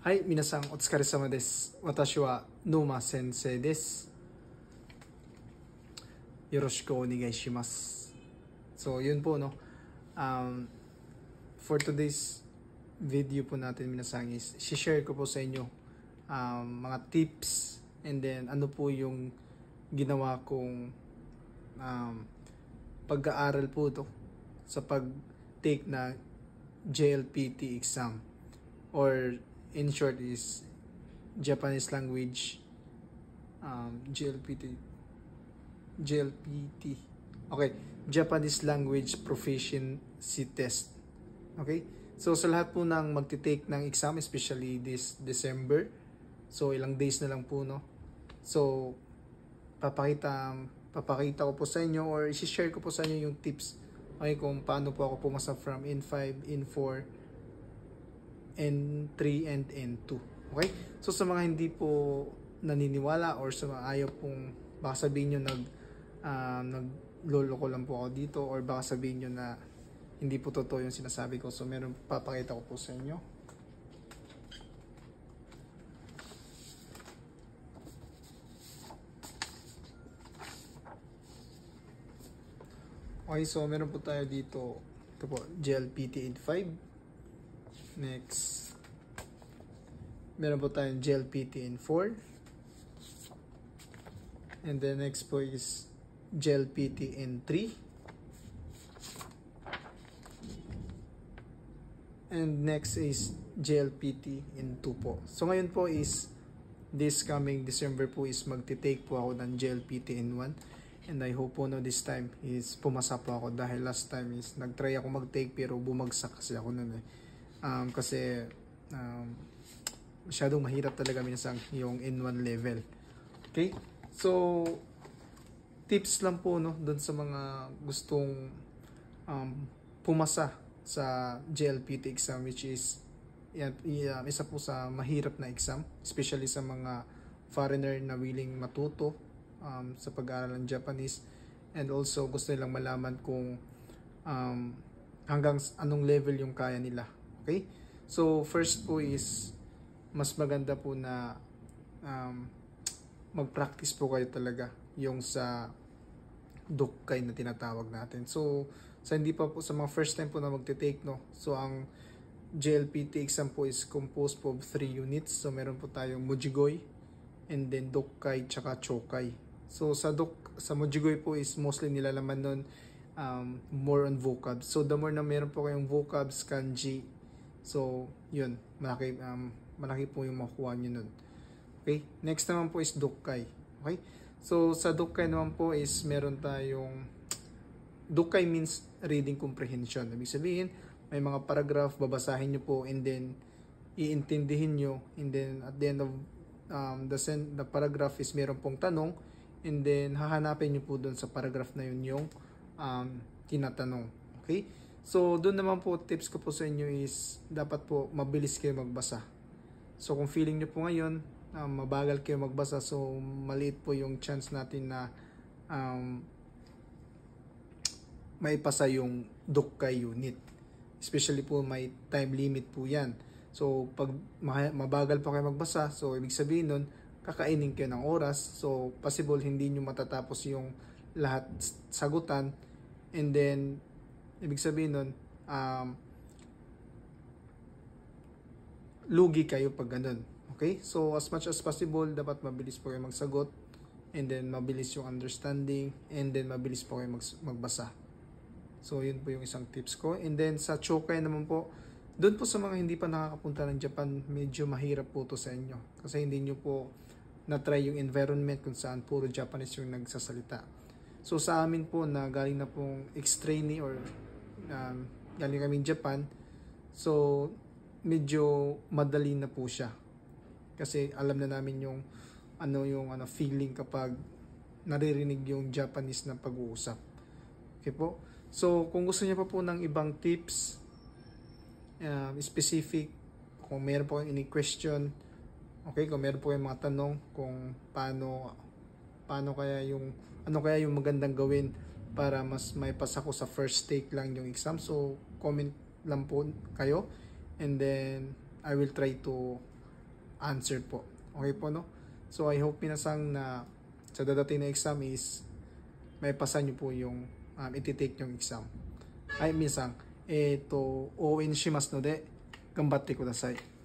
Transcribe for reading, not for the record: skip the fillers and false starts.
はい、皆さんお疲れ様です。私はノーマ先生です。よろしくお願いします。So, yun po no. For today's video po natin minasang is share ko po sa inyo mga tips and then ano po yung ginawa kong pag-aaral po to sa pag-take na JLPT exam, or in short is Japanese language JLPT. Okay, Japanese language proficiency test. Okay? So sa lahat po ng magte-take ng exam, especially this December. So ilang days na lang po, no. So papakita ko po sa inyo, or i-share ko po sa inyo yung tips, okay, kung paano po ako pumasa from N5, N4, N3 and N2. Okay? So sa mga hindi po naniniwala or sa mga ayaw pong, baka sabihin nyo nagloloko lang po ako dito, or baka sabihin nyo na hindi po totoo yung sinasabi ko. So meron, papakita ko po sa inyo. Okay, so meron po tayo dito. Ito po, JLPT N5. Next, meron po tayong JLPT N4. And then next po is JLPT N3. And next is JLPT N2 po. So ngayon po is this coming December po is magti-take po ako ng JLPT N1. And I hope po no this time is pumasa po ako, dahil last time is nag-try ako mag-take pero bumagsak kasi ako nun eh. Kasi masyadong mahirap talaga minsan yung N1 level. Okay? So tips lang po no doon sa mga gustong pumasa sa JLPT exam, which is isa po sa mahirap na exam, especially sa mga foreigner na willing matuto sa pag-aaral ng Japanese, and also gusto nilang malaman kung hanggang anong level yung kaya nila. Okay? So first po is mas maganda po na mag-practice po kayo talaga yung sa Dokkai na tinatawag natin. So sa hindi pa po, sa mga first time po na magte-take, no, so ang JLPT exam po is composed po of 3 units. So meron po tayong Mujigoy, and then Dokkai, tsaka Chokai. So sa Mujigoy po is mostly nilalaman nun more on vocabs. So the more na meron po kayong vocabs, kanji, so yun, malaki po yung makuha nyo nun. Okay, next naman po is Dokkai. Okay, so sa Dokkai naman po is meron tayong, Dokkai means reading comprehension. Ibig sabihin, may mga paragraph, babasahin nyo po, and then iintindihin nyo, and then at the end of the paragraph is meron pong tanong, and then hahanapin nyo po doon sa paragraph na yun yung tinatanong. Okay, so doon naman po tips ko po sa inyo is dapat po mabilis kayo magbasa. So kung feeling nyo po ngayon mabagal kayo magbasa, so maliit po yung chance natin na maipasa yung Dokkai unit. Especially po may time limit po yan. So pag mabagal pa kayo magbasa, so ibig sabihin nun kakainin kayo ng oras. So possible hindi nyo matatapos yung lahat sagutan, and then ibig sabihin nun lugi kayo pag ganun. Okay? So as much as possible, dapat mabilis po kayo magsagot, and then mabilis yung understanding, and then mabilis po kayo magbasa. So yun po yung isang tips ko. And then sa Chokai naman po, doon po sa mga hindi pa nakakapunta ng Japan, medyo mahirap po to sa inyo, kasi hindi nyo po na-try yung environment kung saan puro Japanese yung nagsasalita. So sa amin po na galing na pong ex-trainee, or galing kami Japan, so medyo madali na po siya, kasi alam na namin yung feeling kapag naririnig yung Japanese na pag-uusap. Okay po? So kung gusto niyo pa po ng ibang tips specific, kung meron po kayong any question, okay, kung meron po kayong mga tanong kung paano kaya yung magandang gawin para mas may pasa ko sa first take lang yung exam, so comment lang po kayo, and then I will try to answered po. Okay po, no? So, I hope minasang na sa dadating na exam is may pasa nyo po yung iti-take yung exam. Ay, minasang, 応援しますので、頑張ってください。